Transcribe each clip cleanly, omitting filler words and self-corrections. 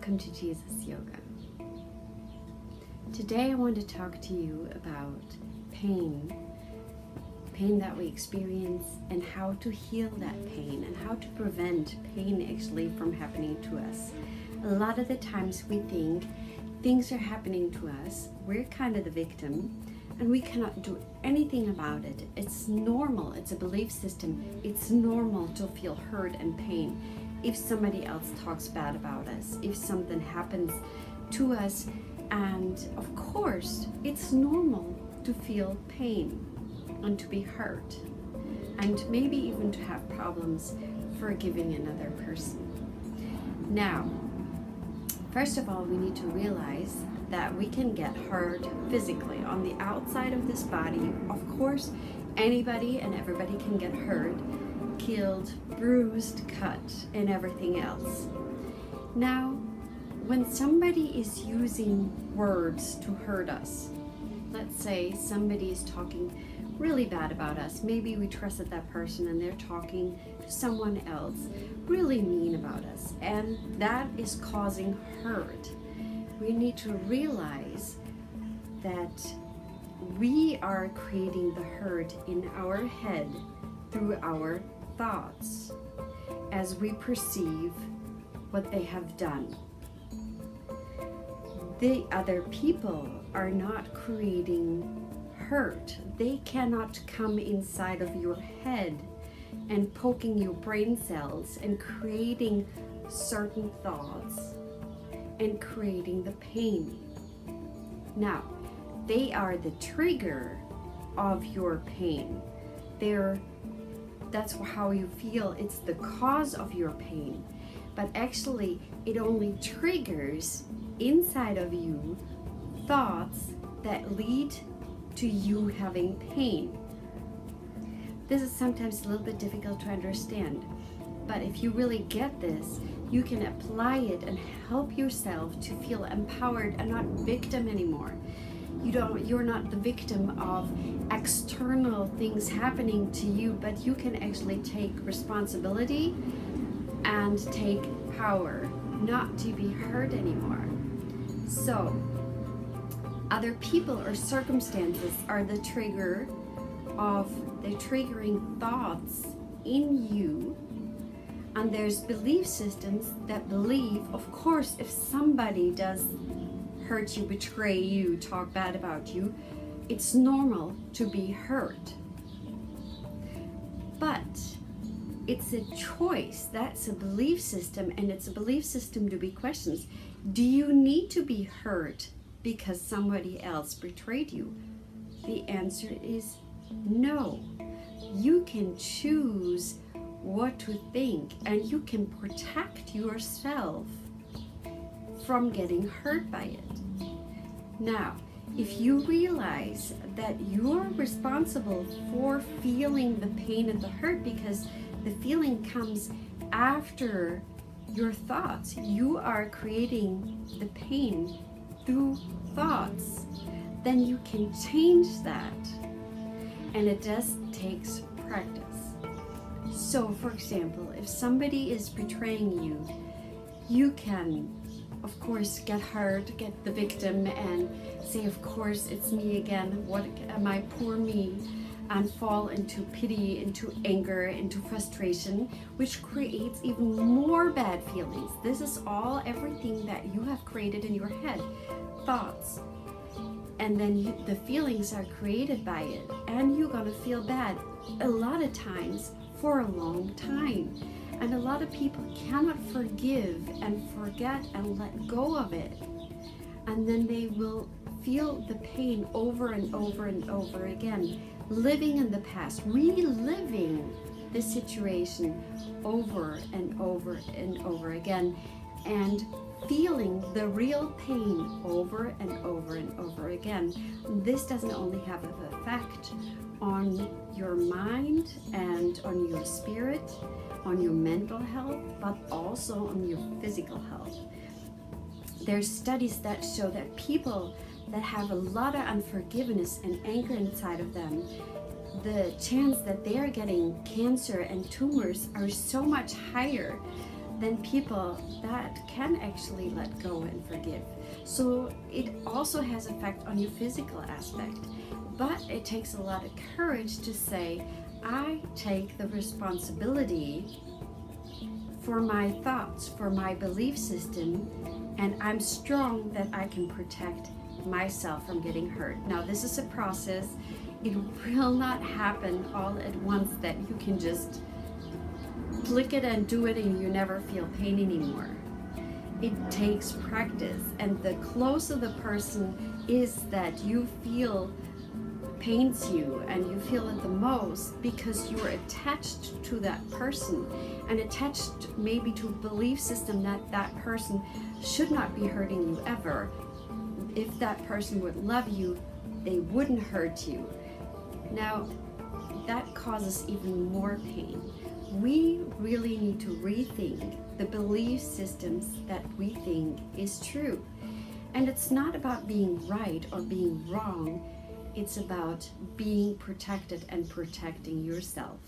welcome to Jesus Yoga. Today I want to talk to you about pain that we experience and how to heal that pain and how to prevent pain actually from happening to us. A lot of the times we think things are happening to us, we're kind of the victim, and we cannot do anything about it. It's normal, it's a belief system. It's normal to feel hurt and pain if somebody else talks bad about us, if something happens to us. And of course, it's normal to feel pain and to be hurt, and maybe even to have problems forgiving another person. Now, first of all, we need to realize that we can get hurt physically on the outside of this body. Of course, anybody and everybody can get hurt, killed, bruised, cut, and everything else. Now, when somebody is using words to hurt us, let's say somebody is talking really bad about us, maybe we trusted that person and they're talking to someone else really mean about us, and that is causing hurt. We need to realize that we are creating the hurt in our head through our thoughts as we perceive what they have done. The other people are not creating hurt. They cannot come inside of your head and poking your brain cells and creating certain thoughts and creating the pain. Now, they are the trigger of your pain. That's how you feel. It's the cause of your pain. But actually, it only triggers inside of you thoughts that lead to you having pain. This is sometimes a little bit difficult to understand, but if you really get this, you can apply it and help yourself to feel empowered and not victim anymore. You're not the victim of external things happening to you, but you can actually take responsibility and take power, not to be hurt anymore. So, other people or circumstances are the trigger of the triggering thoughts in you. And there's belief systems that believe, of course, if somebody does hurt you, betray you, talk bad about you, it's normal to be hurt. But it's a choice. That's a belief system, and it's a belief system to be questioned. Do you need to be hurt because somebody else betrayed you? The answer is no. You can choose what to think, and you can protect yourself from getting hurt by it. Now, if you realize that you're responsible for feeling the pain and the hurt because the feeling comes after your thoughts, you are creating the pain through thoughts, then you can change that. And it just takes practice. So, for example, if somebody is betraying you, you can, of course, get hurt, get the victim, and say, of course, it's me again. What am I, poor me? And fall into pity, into anger, into frustration, which creates even more bad feelings. This is all everything that you have created in your head, thoughts. And then the feelings are created by it, and you're gonna feel bad a lot of times for a long time. And a lot of people cannot forgive and forget and let go of it. And then they will feel the pain over and over and over again, living in the past, reliving the situation over and over and over again, and feeling the real pain over and over and over again. This doesn't only have an effect on your mind and on your spirit, on your mental health, but also on your physical health. There's studies that show that people that have a lot of unforgiveness and anger inside of them, the chance that they are getting cancer and tumors are so much higher then people that can actually let go and forgive. So it also has effect on your physical aspect, but it takes a lot of courage to say, I take the responsibility for my thoughts, for my belief system, and I'm strong that I can protect myself from getting hurt. Now, this is a process. It will not happen all at once that you can just click it and do it and you never feel pain anymore. It takes practice, and the closer the person is that you feel pains you and you feel it the most, because you're attached to that person and attached maybe to a belief system that that person should not be hurting you ever. If that person would love you, they wouldn't hurt you. Now, that causes even more pain. We really need to rethink the belief systems that we think is true. And it's not about being right or being wrong. It's about being protected and protecting yourself.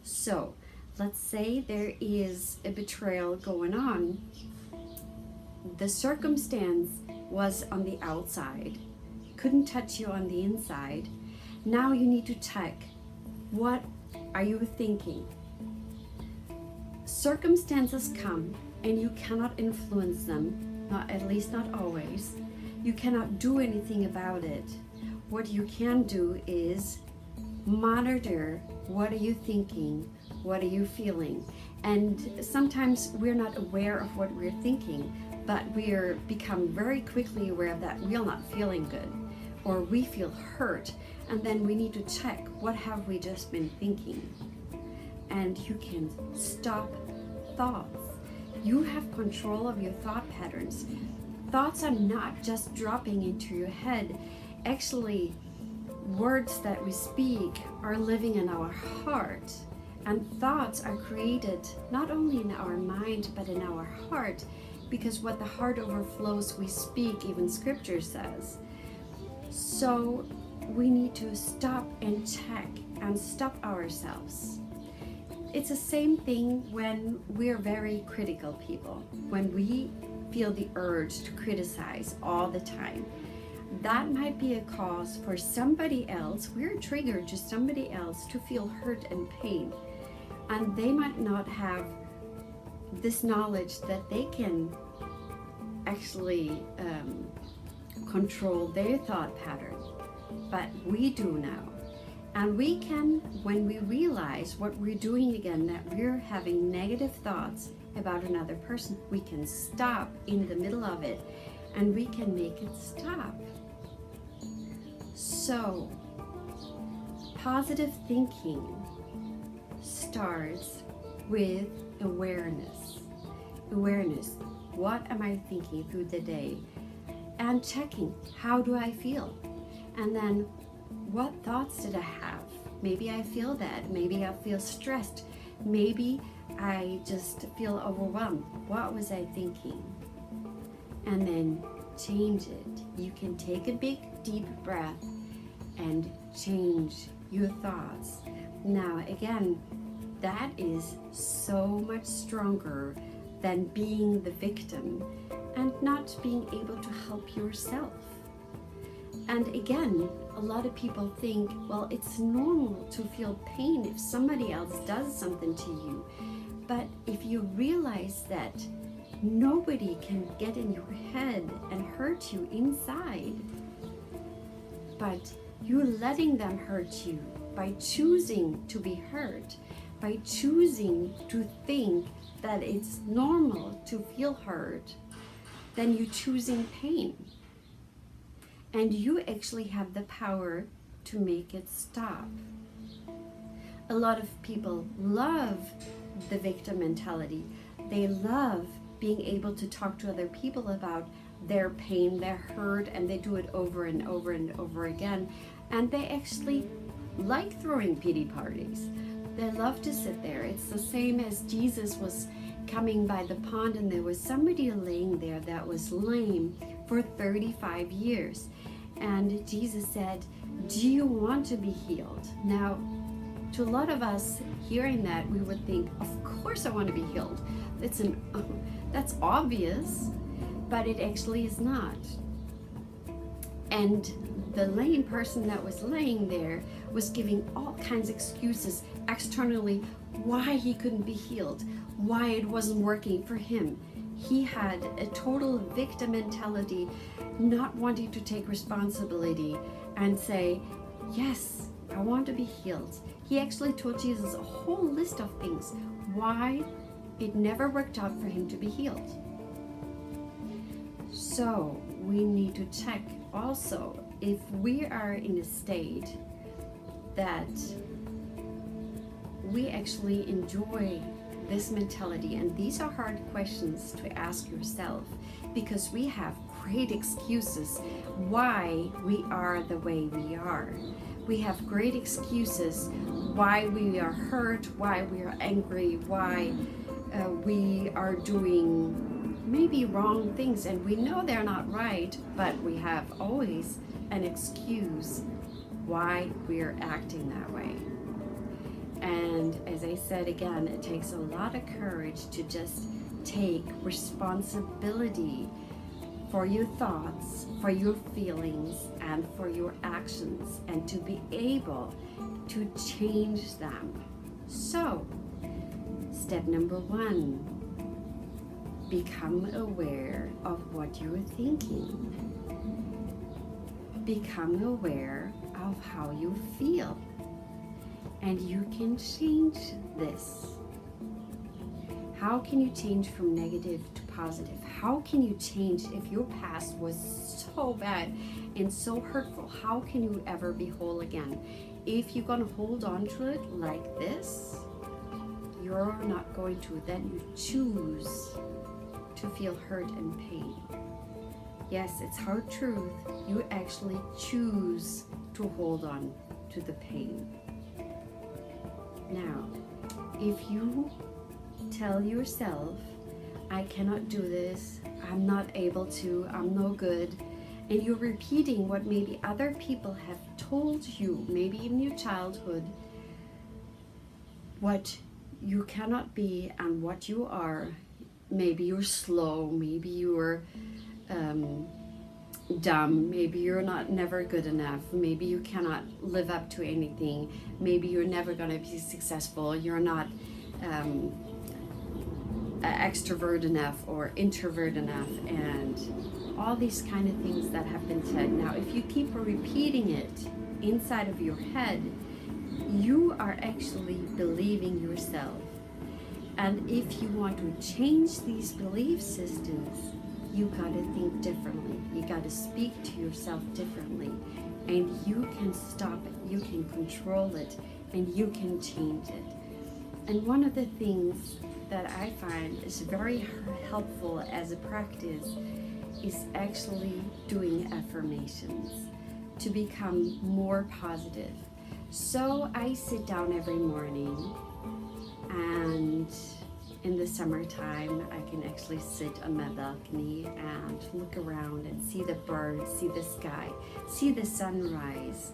So, let's say there is a betrayal going on. The circumstance was on the outside, couldn't touch you on the inside. Now you need to check, what are you thinking? Circumstances come and you cannot influence them, at least not always. You cannot do anything about it. What you can do is monitor, what are you thinking, what are you feeling? And sometimes we're not aware of what we're thinking, but we're become very quickly aware that we're not feeling good, or we feel hurt, and then we need to check, what have we just been thinking? And you can stop thoughts. You have control of your thought patterns. Thoughts are not just dropping into your head. Actually, words that we speak are living in our heart, and thoughts are created not only in our mind but in our heart, because what the heart overflows we speak, even scripture says. So we need to stop and check and stop ourselves. It's the same thing when we're very critical people, when we feel the urge to criticize all the time. That might be a cause for somebody else, we're triggered to somebody else to feel hurt and pain. And they might not have this knowledge that they can actually control their thought pattern, but we do now. And we can, when we realize what we're doing again, that we're having negative thoughts about another person, we can stop in the middle of it and we can make it stop. So, positive thinking starts with awareness. Awareness. What am I thinking through the day? And checking, how do I feel? And then, what thoughts did I have? Maybe I feel that. Maybe I feel stressed. Maybe I just feel overwhelmed. What was I thinking? And then change it. You can take a big, deep breath and change your thoughts. Now, again, that is so much stronger than being the victim and not being able to help yourself. And again, a lot of people think, well, it's normal to feel pain if somebody else does something to you. But if you realize that nobody can get in your head and hurt you inside, but you're letting them hurt you by choosing to be hurt, by choosing to think that it's normal to feel hurt, then you're choosing pain. And you actually have the power to make it stop. A lot of people love the victim mentality. They love being able to talk to other people about their pain, their hurt, and they do it over and over and over again. And they actually like throwing pity parties. They love to sit there. It's the same as Jesus was coming by the pond and there was somebody laying there that was lame for 35 years. And Jesus said, do you want to be healed? Now, to a lot of us, hearing that, we would think, of course I want to be healed. That's obvious, but it actually is not. And the lame person that was laying there was giving all kinds of excuses externally why he couldn't be healed, why it wasn't working for him. He had a total victim mentality, not wanting to take responsibility and say, yes, I want to be healed. He actually told Jesus a whole list of things why it never worked out for him to be healed. So we need to check also if we are in a state that we actually enjoy this mentality. And these are hard questions to ask yourself, because we have great excuses why we are the way we are. We have great excuses why we are hurt, why we are angry, why we are doing maybe wrong things, and we know they're not right, but we have always an excuse why we're acting that way. And as I said again, it takes a lot of courage to just take responsibility for your thoughts, for your feelings, and for your actions, and to be able to change them. So, step number 1, become aware of what you're thinking. Become aware of how you feel. And you can change this. How can you change from negative to positive? How can you change if your past was so bad and so hurtful? How can you ever be whole again? If you're going to hold on to it like this, you're not going to. Then you choose to feel hurt and pain. Yes, it's hard truth. You actually choose to hold on to the pain. Now, if you tell yourself, I cannot do this, I'm not able to, I'm no good, and you're repeating what maybe other people have told you, maybe in your childhood, what you cannot be and what you are. Maybe you're slow, maybe you're dumb, maybe you're never good enough, maybe you cannot live up to anything, maybe you're never going to be successful, you're not extrovert enough or introvert enough, and all these kind of things that have been said. Now, if you keep repeating it inside of your head, you are actually believing yourself. And if you want to change these belief systems, you got to think differently. You got to speak to yourself differently. And you can stop it, you can control it, and you can change it. And one of the things that I find is very helpful as a practice is actually doing affirmations to become more positive. So I sit down every morning, and in the summertime, I can actually sit on my balcony and look around and see the birds, see the sky, see the sunrise,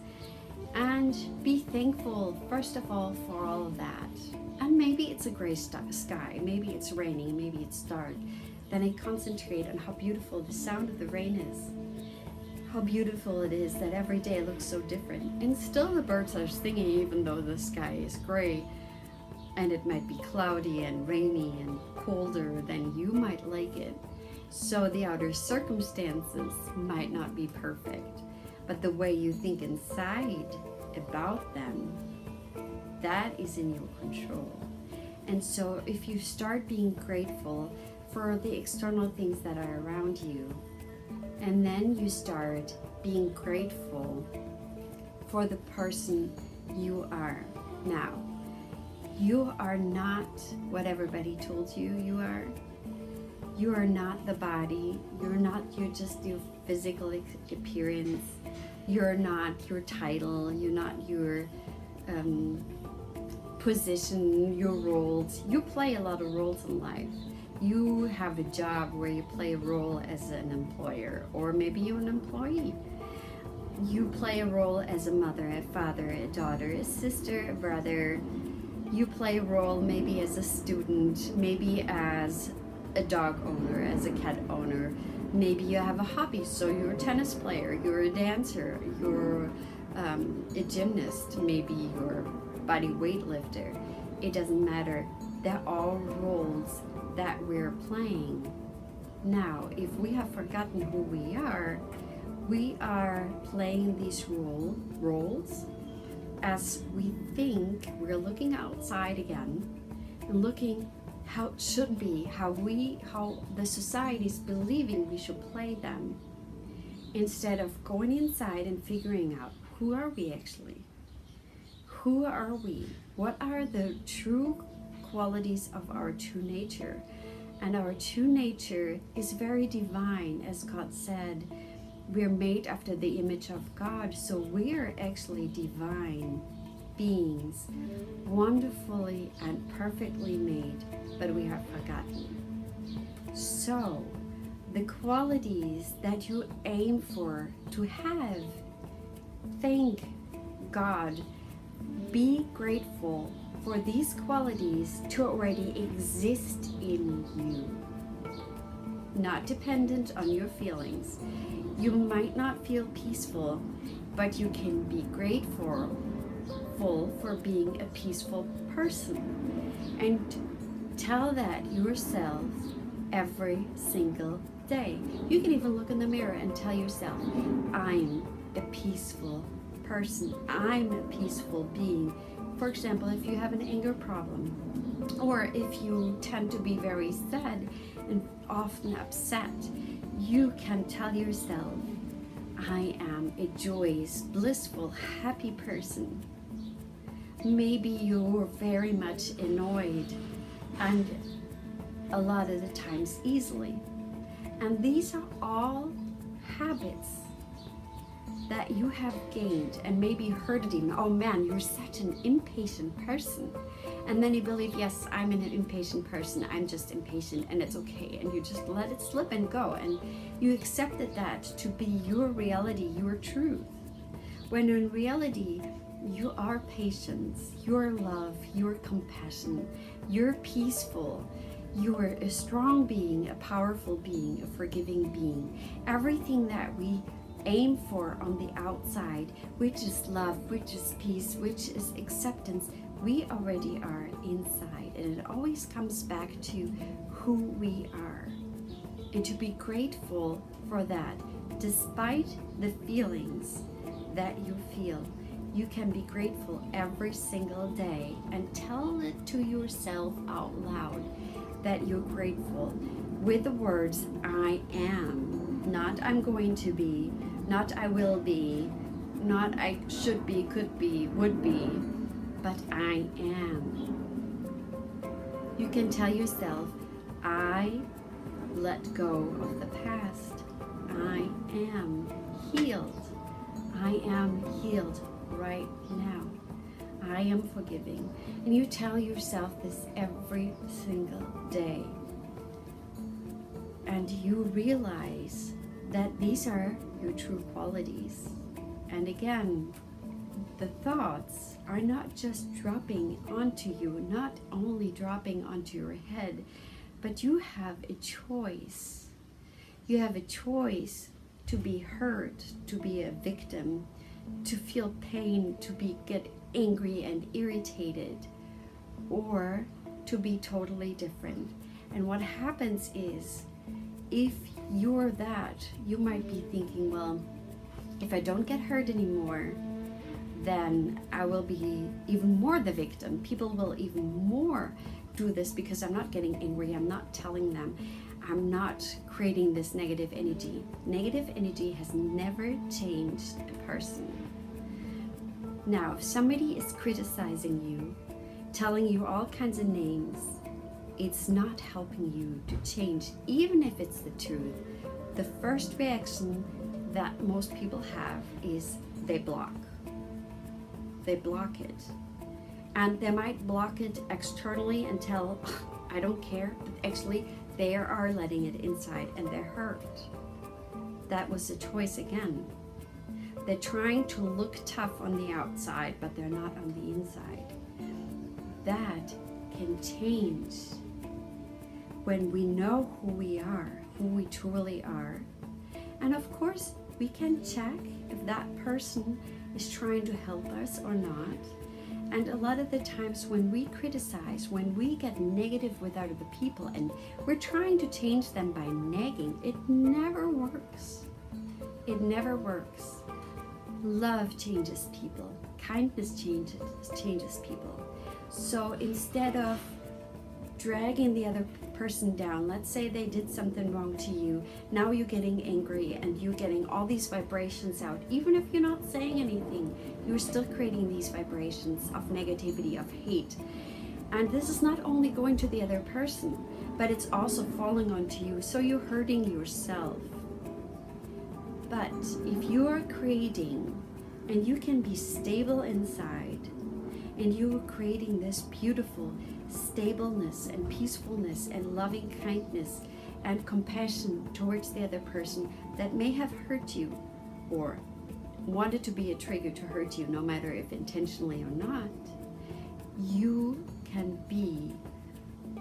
and be thankful, first of all, for all of that. And maybe it's a gray sky, maybe it's raining, maybe it's dark. Then I concentrate on how beautiful the sound of the rain is. How beautiful it is that every day looks so different. And still the birds are singing even though the sky is gray. And it might be cloudy and rainy and colder than you might like it. So the outer circumstances might not be perfect, but the way you think inside about them, that is in your control. And so if you start being grateful for the external things that are around you, and then you start being grateful for the person you are now. You are not what everybody told you you are. You are not the body. You're just your physical appearance. You're not your title. You're not your position, your roles. You play a lot of roles in life. You have a job where you play a role as an employer, or maybe you're an employee. You play a role as a mother, a father, a daughter, a sister, a brother, You play a role maybe as a student, maybe as a dog owner, as a cat owner. Maybe you have a hobby, so you're a tennis player, you're a dancer, you're a gymnast, maybe you're a body weightlifter. It doesn't matter. They're all roles that we're playing. Now, if we have forgotten who we are playing these roles as we think. We're looking outside again and looking how it should be, how the society is believing we should play them, instead of going inside and figuring out who are we actually? Who are we? What are the true qualities of our true nature? And our true nature is very divine, as God said. We're made after the image of God, so we're actually divine beings, wonderfully and perfectly made, but we have forgotten. So, the qualities that you aim for to have, thank God, be grateful for these qualities to already exist in you, not dependent on your feelings. You might not feel peaceful, but you can be grateful for being a peaceful person, and tell that yourself every single day. You can even look in the mirror and tell yourself, I'm a peaceful person, I'm a peaceful being. For example, if you have an anger problem, or if you tend to be very sad and often upset, you can tell yourself, I am a joyous, blissful, happy person. Maybe you're very much annoyed, and a lot of the times easily. And these are all habits that you have gained, and maybe heard it even, oh man, you're such an impatient person. And then you believe, yes, I'm an impatient person, I'm just impatient and it's okay. And you just let it slip and go, and you accepted that to be your reality, your truth. When in reality, you are patience, you're love, you're compassion, you're peaceful, you're a strong being, a powerful being, a forgiving being. Everything that we aim for on the outside, which is love, which is peace, which is acceptance, we already are inside. And it always comes back to who we are. And to be grateful for that, despite the feelings that you feel, you can be grateful every single day and tell it to yourself out loud that you're grateful with the words, I am, not I'm going to be, not I will be, not I should be, could be, would be, but I am. You can tell yourself, I let go of the past. I am healed. I am healed right now. I am forgiving. And you tell yourself this every single day. And you realize that these are your true qualities. And again, the thoughts are not just dropping onto you, not only dropping onto your head, but you have a choice. You have a choice to be hurt, to be a victim, to feel pain, to get angry and irritated, or to be totally different. And what happens is, if you're that, you might be thinking, well, if I don't get hurt anymore, then I will be even more the victim. People will even more do this because I'm not getting angry, I'm not telling them, I'm not creating this negative energy. Negative energy has never changed a person. Now, if somebody is criticizing you, telling you all kinds of names, it's not helping you to change, even if it's the truth. The first reaction that most people have is they block. They block it. And they might block it externally and tell, I don't care, but actually they are letting it inside and they're hurt. That was a choice again. They're trying to look tough on the outside, but they're not on the inside. that can change when we know who we are, who we truly are. And of course, we can check if that person is trying to help us or not. And a lot of the times when we criticize, when we get negative with other people and we're trying to change them by nagging, it never works. It never works. Love changes people. Kindness changes people. So instead of dragging the other person down, let's say they did something wrong to you, now you're getting angry and you're getting all these vibrations out. Even if you're not saying anything, you're still creating these vibrations of negativity, of hate. And this is not only going to the other person, but it's also falling onto you, so you're hurting yourself. But if you are creating, and you can be stable inside, and you are creating this beautiful stableness and peacefulness and loving kindness and compassion towards the other person that may have hurt you or wanted to be a trigger to hurt you, no matter if intentionally or not, you can be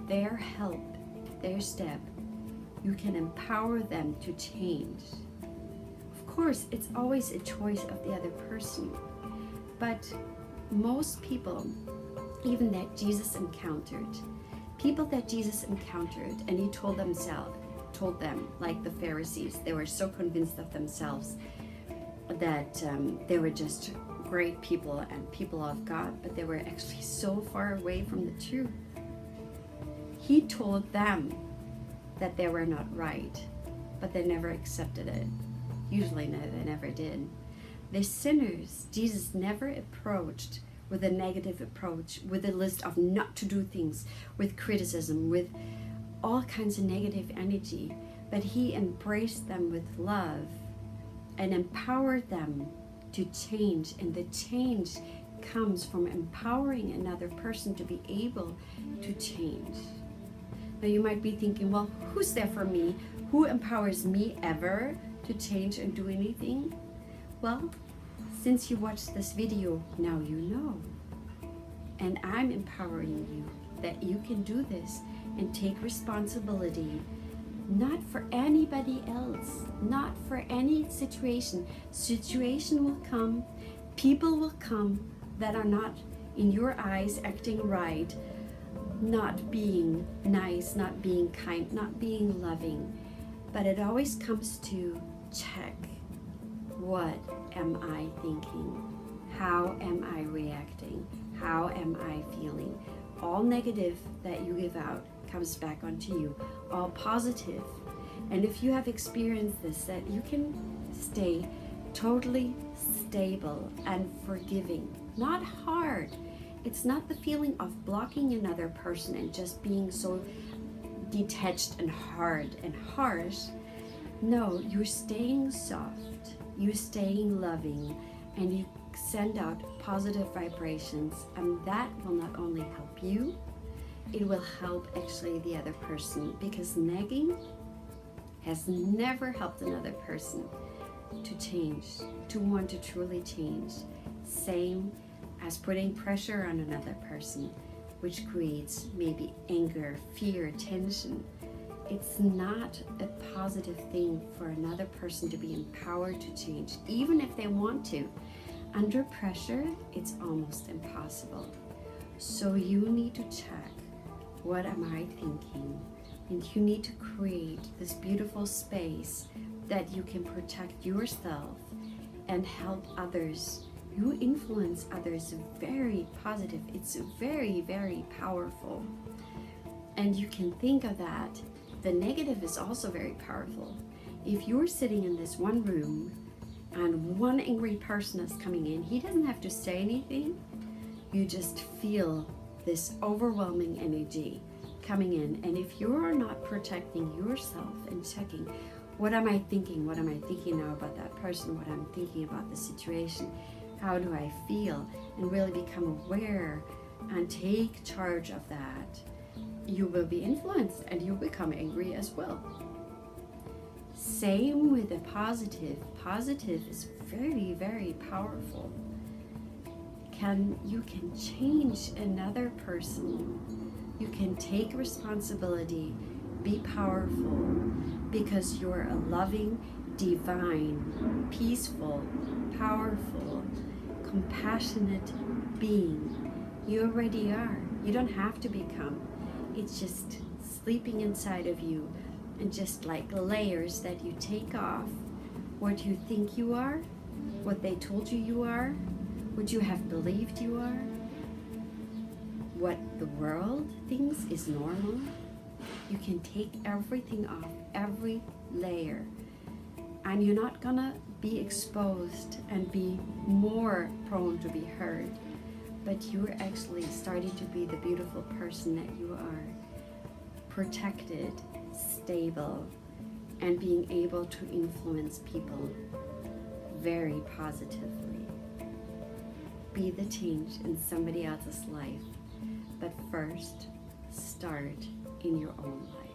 their help, their step. You can empower them to change. Of course, it's always a choice of the other person, but most people, even that Jesus encountered, and he told them, like the Pharisees, they were so convinced of themselves that they were just great people and people of God, but they were actually so far away from the truth. He told them that they were not right, but they never accepted it. Usually they never did. The sinners, Jesus never approached with a negative approach, with a list of not to do things, with criticism, with all kinds of negative energy, but he embraced them with love and empowered them to change. And the change comes from empowering another person to be able to change. Now you might be thinking, well, who's there for me? Who empowers me ever to change and do anything? Well, since you watched this video, now you know. And I'm empowering you that you can do this and take responsibility, not for anybody else, not for any situation. Situation will come, people will come that are not, in your eyes, acting right, not being nice, not being kind, not being loving. But it always comes to check. What am I thinking? How am I reacting? How am I feeling? All negative that you give out comes back onto you. All positive. And if you have experienced this, that you can stay totally stable and forgiving. Not hard. It's not the feeling of blocking another person and just being so detached and hard and harsh. No, you're staying soft. You're staying loving, and you send out positive vibrations, and that will not only help you, it will help actually the other person, because nagging has never helped another person to change, to want to truly change. Same as putting pressure on another person, which creates maybe anger, fear, tension. It's not a positive thing for another person to be empowered to change, even if they want to. Under pressure, it's almost impossible. So you need to check, what am I thinking? And you need to create this beautiful space that you can protect yourself and help others. You influence others very positive. It's very, very powerful. And you can think of that. The negative is also very powerful. If you're sitting in this one room and one angry person is coming in, he doesn't have to say anything. You just feel this overwhelming energy coming in. And if you're not protecting yourself and checking, what am I thinking? What am I thinking now about that person? What I'm thinking about the situation? How do I feel? And really become aware and take charge of that. You will be influenced and you'll become angry as well. Same with the positive. Positive is very, very powerful. you can change another person. You can take responsibility, be powerful, because you're a loving, divine, peaceful, powerful, compassionate being. You already are. You don't have to become. It's just sleeping inside of you, and just like layers that you take off. What you think you are, what they told you you are, what you have believed you are, what the world thinks is normal. You can take everything off, every layer, and you're not gonna be exposed and be more prone to be hurt, but you're actually starting to be the beautiful person that you are, protected, stable, and being able to influence people very positively. Be the change in somebody else's life, but first, start in your own life.